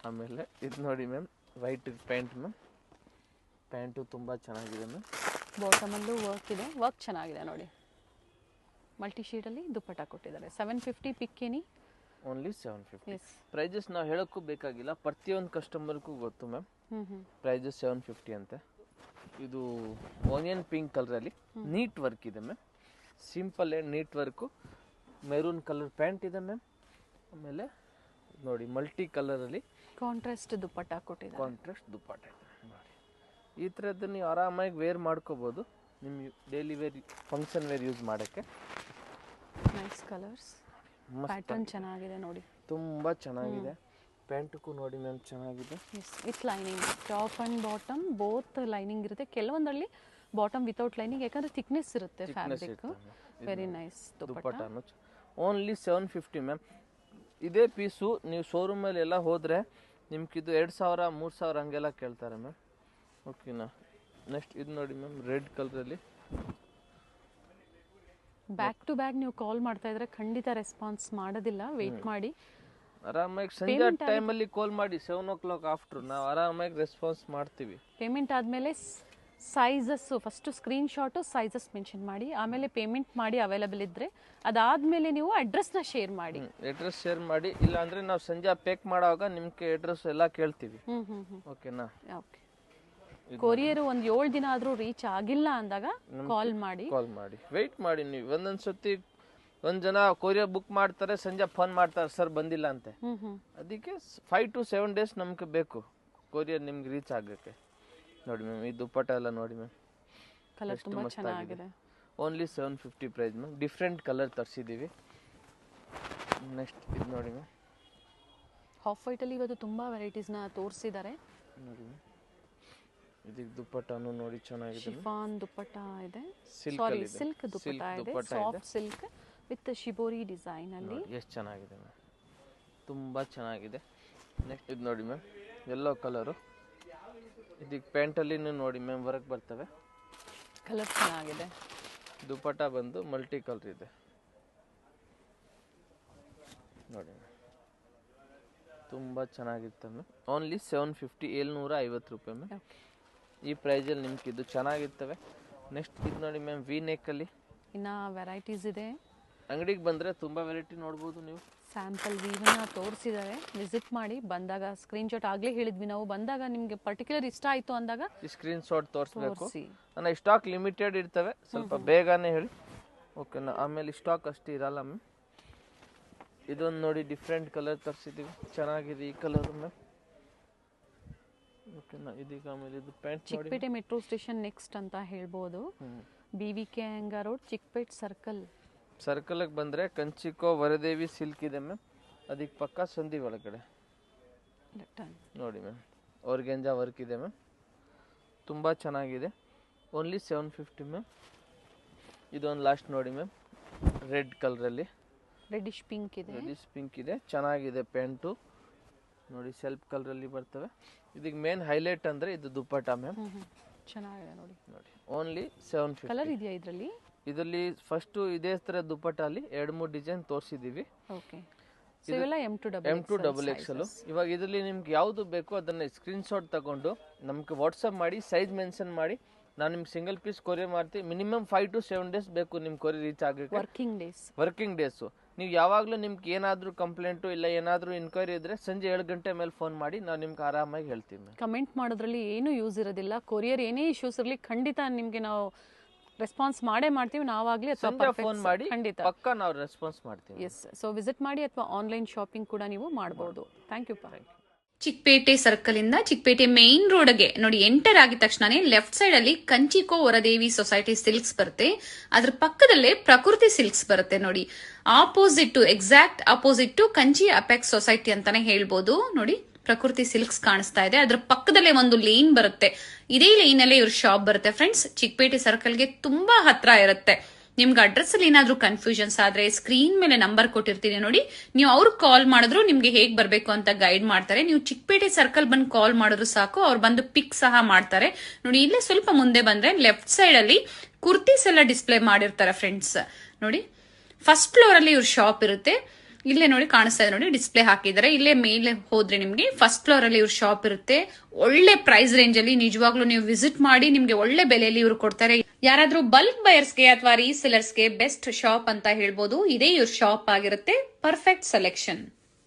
ಆಮೇಲೆ ಇದು ನೋಡಿ ma'am white pant ma'am, pant ತುಂಬ ಚೆನ್ನಾಗಿದೆ ಮ್ಯಾಮ್. ಬಾಟಮಲ್ಲೂ ವರ್ಕ್ ಇದೆ, ವರ್ಕ್ ಚೆನ್ನಾಗಿದೆ ನೋಡಿ. ಮಲ್ಟಿ ಶೇಡಲ್ಲಿ ದುಪ್ಪಟ್ಟ ಕೊಟ್ಟಿದ್ದಾರೆ. 750 ಪಿಕ್ಕಿನಿ, ಓನ್ಲಿ 750. ಎಸ್. ಪ್ರೈಸಸ್ ನಾವು ಹೇಳೋಕ್ಕೂ ಬೇಕಾಗಿಲ್ಲ, ಪ್ರತಿಯೊಂದು ಕಸ್ಟಮರ್ಗೂ ಗೊತ್ತು ಮ್ಯಾಮ್. ಹ್ಞೂ ಹ್ಞೂ. ಪ್ರೈಸಸ್ 750 ಅಂತೆ. ಇದು ಓನಿಯನ್ ಪಿಂಕ್ ಕಲರಲ್ಲಿ ನೀಟ್ ವರ್ಕ್ ಇದೆ ma'am, simple neat work. Maroon colour pant ಇದೆ ಮ್ಯಾಮ್. ಆಮೇಲೆ ನೋಡಿ ಮಲ್ಟಿ ಕಲರಲ್ಲಿ ಕಾಂಟ್ರಾಸ್ಟ್ ದುಪ್ಪಟ್ಟ ಕೊಟ್ಟಿದ್ದಾರೆ. ಕಾಂಟ್ರಾಸ್ಟ್ ದುಪ್ಪಟ್ಟ ಇದೆ ನೋಡಿ. ಈ ಥರದ್ದು ನೀವು ಆರಾಮಾಗಿ ವೇರ್ ಮಾಡ್ಕೋಬೋದು, ನಿಮ್ಮ daily wear function wear use ಮಾಡೋಕ್ಕೆ. ನೈಸ್ ಕಲರ್ಸ್, ಮಸ್ತ್ ಪ್ಯಾಟರ್ನ್ ಚೆನ್ನಾಗಿದೆ ನೋಡಿ, ತುಂಬ ಚೆನ್ನಾಗಿದೆ. ಪ್ಯಾಂಟಕ್ಕೂ ನೋಡಿ ಮ್ಯಾಮ್ ಚೆನ್ನಾಗಿದೆ. Yes, with lining, top and bottom both lining ಇರುತ್ತೆ. ಕೆಲವೊಂದರಲ್ಲಿ ಬಾಟಮ್ ವಿತೌಟ್ ಲೈನಿಂಗ್, ಯಾಕಂದರೆ ಥಿಕ್ನೆಸ್ ಇರುತ್ತೆ fabric. Very nice dupatta. Only 750 ma'am. ಇದೇ ಪೀಸು ನೀವು ಶೋರೂಮಲ್ಲಿ ಎಲ್ಲ ಹೋದರೆ ನಿಮ್ಗಿದು 2000 3000 ಹಂಗೆಲ್ಲ ಕೇಳ್ತಾರೆ ಮ್ಯಾಮ್. ಓಕೆನಾ. ನೆಕ್ಸ್ಟ್ ಇದು ನೋಡಿ ಮ್ಯಾಮ್ ರೆಡ್ ಕಲರಲ್ಲಿ. ಬ್ಯಾಕ್ ಟು ಬ್ಯಾಕ್ ನೀವು ಕಾಲ್ ಮಾಡ್ತಾ ಇದ್ರೆ ಖಂಡಿತ ರೆಸ್ಪಾನ್ಸ್ ಮಾಡೋದಿಲ್ಲ, ವೆಯ್ಟ್ ಮಾಡಿ. ಆರಾಮಾಗಿ ಸಂಜೆ ಟೈಮಲ್ಲಿ ಕಾಲ್ ಮಾಡಿ 7 o'clock ಆಫ್ಟರ್ ನಾವು ಆರಾಮಾಗಿ ರೆಸ್ಪಾನ್ಸ್ ಮಾಡ್ತೀವಿ. ಪೇಮೆಂಟ್ ಆದಮೇಲೆ sizes first screenshot sizes mention ಮಾಡಿ, ಆಮೇಲೆ ಪೇಮೆಂಟ್ ಮಾಡಿ ಅವೈಲಬಲ್ ಇದ್ದರೆ ಅದಾದಮೇಲೆ ನೀವು ಅಡ್ರೆಸ್ನ ಶೇರ್ ಮಾಡಿ. ಅಡ್ರೆಸ್ ಶೇರ್ ಮಾಡಿ, ಇಲ್ಲಾಂದರೆ ನಾವು ಸಂಜೆ ಪೇಕ್ ಮಾಡೋವಾಗ ನಿಮಗೆ ಅಡ್ರೆಸ್ ಎಲ್ಲ ಕೇಳ್ತೀವಿ. ಓಕೆನಾ. ಓಕೆ. ಕೊರಿಯರ್ ಒಂದು 7 ದಿನ ಆದರೂ ರೀಚ್ ಆಗಿಲ್ಲ ಅಂದಾಗ ಕಾಲ್ ಮಾಡಿ ವೆಯ್ಟ್ ಮಾಡಿ. ನೀವು ಒಂದೊಂದು ಸತಿ ಒಂದು ಜನ ಕೊರಿಯರ್ ಬುಕ್ ಮಾಡ್ತಾರೆ, ಸಂಜೆ ಫೋನ್ ಮಾಡ್ತಾರೆ ಸರ್ ಬಂದಿಲ್ಲ ಅಂತೆ. ಅದಕ್ಕೆ 5 to 7 days ನಮಗೆ ಬೇಕು ಕೊರಿಯರ್ ನಿಮ್ಗೆ ರೀಚ್ ಆಗೋಕ್ಕೆ. ನೋಡಿ ಮ್ಯಾಮ್ ಈ ದುಪ್ಪಟ್ಟ ಎಲ್ಲ ನೋಡಿ ಮ್ಯಾಮ್, ಕಲರ್ ತುಂಬ ಚೆನ್ನಾಗಿದೆ. Only 750 price ma'am. Different colour ತರಿಸಿದ್ದೀವಿ. ನೆಕ್ಸ್ಟ್ ಇದು ನೋಡಿ ಮ್ಯಾಮ್, ಹಾಫ್ ವೈಟಲ್ಲಿ ಇವತ್ತು ತುಂಬ ವೆರೈಟೀಸ್ನ ತೋರಿಸಿದ್ದಾರೆ. ನೋಡಿ ಮ್ಯಾಮ್ ಇದಕ್ಕೆ ದುಪ್ಪಟ್ಟನು ನೋಡಿ ಚೆನ್ನಾಗಿದೆ. ಶಿಫಾನ್ ದುಪ್ಪಟ್ಟ ಇದೆ, ಸಾರಿ ಸಿಲ್ಕ್ ದುಪ್ಪಟ್ಟ ಇದೆ, soft silk with shibori design ಅಲ್ಲಿ. ಎಷ್ಟು ಚೆನ್ನಾಗಿದೆ ಮ್ಯಾಮ್, ತುಂಬ ಚೆನ್ನಾಗಿದೆ. ನೆಕ್ಸ್ಟ್ ಇದು ನೋಡಿ ಮ್ಯಾಮ್ ಯೆಲ್ಲೋ ಕಲರು. ಇದಕ್ಕೆ ಪ್ಯಾಂಟಲ್ಲಿ ನೋಡಿ ಮ್ಯಾಮ್ ವರ್ಕ್ ಬರ್ತವೆ, ಕಲರ್ ಚೆನ್ನಾಗಿದೆ. ದುಪ್ಪಟ್ಟ ಬಂದು ಮಲ್ಟಿ ಕಲರ್ ಇದೆ ನೋಡಿ ಮ್ಯಾಮ್, ತುಂಬ ಚೆನ್ನಾಗಿತ್ತು ಮ್ಯಾಮ್. ಓನ್ಲಿ 750, 750 ರೂಪಾಯಿ ಮ್ಯಾಮ್. ಈ ಪ್ರೈಸಲ್ಲಿ ನಿಮ್ಗೆ ಇದು ಚೆನ್ನಾಗಿರ್ತವೆ. ನೆಕ್ಸ್ಟ್ ಇದು ನೋಡಿ ಮ್ಯಾಮ್ ವಿ ನೆಕ್ಕಲ್ಲಿ ಇನ್ನು ವೆರೈಟೀಸ್ ಇದೆ. ಅಂಗಡಿಗೆ ಬಂದರೆ ತುಂಬ ವೆರೈಟಿ ನೋಡ್ಬೋದು ನೀವು. ಸ್ಯಾಂಪಲ್ ವೀವನ್ನ ತೋರಿಸಿದ್ದಾರೆ, ವಿಸಿಟ್ ಮಾಡಿ. ಬಂದಾಗ ಸ್ಕ್ರೀನ್ಶಾಟ್ ಆಗಲೇ ಹೇಳಿದ್ವಿ ನಾವು, ಬಂದಾಗ ನಿಮಗೆ ಪರ್ಟಿಕ್ಯುಲರ್ ಇಷ್ಟ ಆಯಿತು ಅಂದಾಗ ಈ ಸ್ಕ್ರೀನ್ಶಾಟ್ ತೋರಿಸ್ಬೇಕು. ನನ್ನ ಸ್ಟಾಕ್ ಲಿಮಿಟೆಡ್ ಇರ್ತವೆ, ಸ್ವಲ್ಪ ಬೇಗನೆ ಹೇಳಿ ಓಕೆನಾ. ಆಮೇಲೆ ಸ್ಟಾಕ್ ಅಷ್ಟು ಇರಲ್ಲ ಮ್ಯಾಮ್. ಇದೊಂದು ನೋಡಿ ಡಿಫ್ರೆಂಟ್ ಕಲರ್ ತರಿಸಿದ್ದೀವಿ, ಚೆನ್ನಾಗಿದೆ ಈ ಕಲರ್ ಮ್ಯಾಮ್. ಓಕೆನಾ. ಇದೀಗ ಆಮೇಲೆ ಇದು pant Chikkapete metro station next ಅಂತ ಹೇಳ್ಬೋದು. BVK ಅಂಗ ರೋಡ್, ಚಿಕ್ಕಪೇಟ್ ಸರ್ಕಲ್ಗೆ ಬಂದರೆ ಕಂಚಿಕೋ ವರದೇವಿ ಸಿಲ್ಕ್ ಇದೆ ಮ್ಯಾಮ್, ಅದಕ್ಕೆ ಪಕ್ಕ ಸಂಧಿ ಒಳಗಡೆ Done. ನೋಡಿ ಮ್ಯಾಮ್ ಆರ್ಗೆಂಜಾ ವರ್ಕ್ ಇದೆ ಮ್ಯಾಮ್, ತುಂಬ ಚೆನ್ನಾಗಿದೆ. Only 750 ma'am. ಇದೊಂದು ಲಾಸ್ಟ್ ನೋಡಿ ಮ್ಯಾಮ್, ರೆಡ್ ಕಲರಲ್ಲಿ ರೆಡಿಶ್ ಪಿಂಕ್ ಇದೆ. ರೆಡಿಶ್ ಪಿಂಕ್ ಇದೆ, ಚೆನ್ನಾಗಿದೆ ಪ್ಯಾಂಟು ನೋಡಿ, ಸೆಲ್ಫ್ ಕಲರಲ್ಲಿ ಬರ್ತವೆ. ಇದಕ್ಕೆ ಮೇನ್ ಹೈಲೈಟ್ ಅಂದರೆ ಇದು ದುಪ್ಪಟ್ಟ ಮ್ಯಾಮ್. ಚೆನ್ನಾಗಿದೆ ನೋಡಿ. ನೋಡಿ ಓನ್ಲಿ 750. ಕಲರ್ ಇದೆಯಾ ಇದರಲ್ಲಿ? ಇದರಲ್ಲಿ ಫಸ್ಟು ಇದೇ ಥರ ದುಪ್ಪಟ್ಟಲ್ಲಿ 2-3 ಡಿಸೈನ್ ತೋರಿಸಿದ್ದೀವಿ. ಓಕೆ. ಸೊ ಇವೆಲ್ಲ M2XL. ಇವಾಗ ಇದರಲ್ಲಿ ನಿಮ್ಗೆ ಯಾವುದು ಬೇಕೋ ಅದನ್ನ ಸ್ಕ್ರೀನ್ಶಾಟ್ ತಗೊಂಡು ನಮ್ಗೆ ವಾಟ್ಸಪ್ ಮಾಡಿ, ಸೈಜ್ ಮೆನ್ಷನ್ ಮಾಡಿ, ನಾನು ನಿಮ್ಗೆ ಸಿಂಗಲ್ ಪೀಸ್ ಕೊರಿಯರ್ ಮಾಡ್ತೀವಿ. ಮಿನಿಮಮ್ 5 to 7 days ಬೇಕು ನಿಮ್ಮ ಕೊರಿಯರ್ ರೀಚ್ ಆಗಕ್ಕೆ. Working days. ನೀವು ಯಾವಾಗಲೂ ನಿಮ್ಗೆ ಏನಾದರೂ ಕಂಪ್ಲೇಂಟು ಇಲ್ಲ ಏನಾದರೂ ಇನ್ಕ್ವೈರಿ ಇದ್ರೆ ಸಂಜೆ 7 ಗಂಟೆ ಮೇಲೆ ಫೋನ್ ಮಾಡಿ ನಾವು ನಿಮ್ಗೆ ಆರಾಮಾಗಿ ಹೇಳ್ತೀವಿ. ಕಮೆಂಟ್ ಮಾಡೋದ್ರಲ್ಲಿ ಏನೂ ಯೂಸ್ ಇರೋದಿಲ್ಲ. ಕೊರಿಯರ್ ಏನೇ ಇಶ್ಯೂಸ್ ಇರಲಿ ಖಂಡಿತ ನಿಮಗೆ ನಾವು ರೆಸ್ಪಾನ್ಸ್ ಮಾಡೇ ಮಾಡ್ತೀವಿ. ನಾವಾಗಲಿ ಅಥವಾ ಫೋನ್ ಮಾಡಿ ಖಂಡಿತ ಪಕ್ಕ ನಾವು ರೆಸ್ಪಾನ್ಸ್ ಮಾಡ್ತೀವಿ. ಎಸ್. ಸೊ ವಿಸಿಟ್ ಮಾಡಿ ಅಥವಾ ಆನ್ಲೈನ್ ಶಾಪಿಂಗ್ ಕೂಡ ನೀವು ಮಾಡಬಹುದು. Thank you. ಚಿಕ್ಕಪೇಟೆ ಸರ್ಕಲ್ ಇಂದ ಚಿಕ್ಕಪೇಟೆ ಮೇನ್ ರೋಡ್ಗೆ ನೋಡಿ ಎಂಟರ್ ಆಗಿದ ತಕ್ಷಣನೇ ಲೆಫ್ಟ್ ಸೈಡ್ ಅಲ್ಲಿ ಕಂಚಿಕೋ ವರದೇವಿ ಸೊಸೈಟಿ ಸಿಲ್ಕ್ಸ್ ಬರುತ್ತೆ. ಅದ್ರ ಪಕ್ಕದಲ್ಲೇ ಪ್ರಕೃತಿ ಸಿಲ್ಕ್ಸ್ ಬರುತ್ತೆ ನೋಡಿ. Exact opposite to Kanchi apex society ಅಂತಾನೆ ಹೇಳ್ಬೋದು. ನೋಡಿ ಪ್ರಕೃತಿ ಸಿಲ್ಕ್ಸ್ ಕಾಣಿಸ್ತಾ ಇದೆ. ಅದ್ರ ಪಕ್ಕದಲ್ಲೇ ಒಂದು ಲೇನ್ ಬರುತ್ತೆ. ಇದೇ ಲೈನ್ ಅಲ್ಲೇ ಇವ್ರ ಶಾಪ್ ಬರುತ್ತೆ ಫ್ರೆಂಡ್ಸ್. ಚಿಕ್ಕಪೇಟೆ ಸರ್ಕಲ್ಗೆ ತುಂಬಾ ಹತ್ರ ಇರುತ್ತೆ. ನಿಮ್ಗೆ ಅಡ್ರೆಸ್ ಅಲ್ಲಿ ಏನಾದ್ರೂ ಕನ್ಫ್ಯೂಷನ್ಸ್ ಆದ್ರೆ ಸ್ಕ್ರೀನ್ ಮೇಲೆ ನಂಬರ್ ಕೊಟ್ಟಿರ್ತೀನಿ ನೋಡಿ, ನೀವು ಅವ್ರಿಗೆ ಕಾಲ್ ಮಾಡಿದ್ರು ನಿಮ್ಗೆ ಹೇಗ್ ಬರ್ಬೇಕು ಅಂತ ಗೈಡ್ ಮಾಡ್ತಾರೆ. ನೀವು ಚಿಕ್ಕಪೇಟೆ ಸರ್ಕಲ್ ಬಂದು ಕಾಲ್ ಮಾಡಿದ್ರು ಸಾಕು, ಅವ್ರು ಬಂದು ಪಿಕ್ ಸಹ ಮಾಡ್ತಾರೆ. ನೋಡಿ ಇಲ್ಲೇ ಸ್ವಲ್ಪ ಮುಂದೆ ಬಂದ್ರೆ ಲೆಫ್ಟ್ ಸೈಡ್ ಅಲ್ಲಿ ಕುರ್ತೀಸ್ ಎಲ್ಲ ಡಿಸ್ಪ್ಲೇ ಮಾಡಿರ್ತಾರೆ ಫ್ರೆಂಡ್ಸ್. ನೋಡಿ ಫಸ್ಟ್ ಫ್ಲೋರ್ ಅಲ್ಲಿ ಇವ್ರ ಶಾಪ್ ಇರುತ್ತೆ. ಇಲ್ಲೇ ನೋಡಿ ಕಾಣಿಸ್ತಾ ಇದೆ ನೋಡಿ, ಡಿಸ್ಪ್ಲೇ ಹಾಕಿದ್ದಾರೆ. ಇಲ್ಲೇ ಮೇಲೆ ಹೋದ್ರೆ ನಿಮ್ಗೆ ಫಸ್ಟ್ ಫ್ಲೋರ್ ಅಲ್ಲಿ ಇವ್ರ ಶಾಪ್ ಇರುತ್ತೆ. ಒಳ್ಳೆ ಪ್ರೈಸ್ ರೇಂಜ್ ಅಲ್ಲಿ ನಿಜವಾಗ್ಲೂ ನೀವು ವಿಸಿಟ್ ಮಾಡಿ, ನಿಮ್ಗೆ ಒಳ್ಳೆ ಬೆಲೆಯಲ್ಲಿ ಇವ್ರು ಕೊಡ್ತಾರೆ. ಯಾರಾದ್ರೂ ಬಲ್ಕ್ ಬಯರ್ಸ್ಗೆ ಅಥವಾ ರೀಸೆಲರ್ಸ್ಗೆ ಬೆಸ್ಟ್ ಶಾಪ್ ಅಂತ ಹೇಳ್ಬೋದು. ಇದೇ ಇವ್ರ ಶಾಪ್ ಆಗಿರುತ್ತೆ. Perfect selection.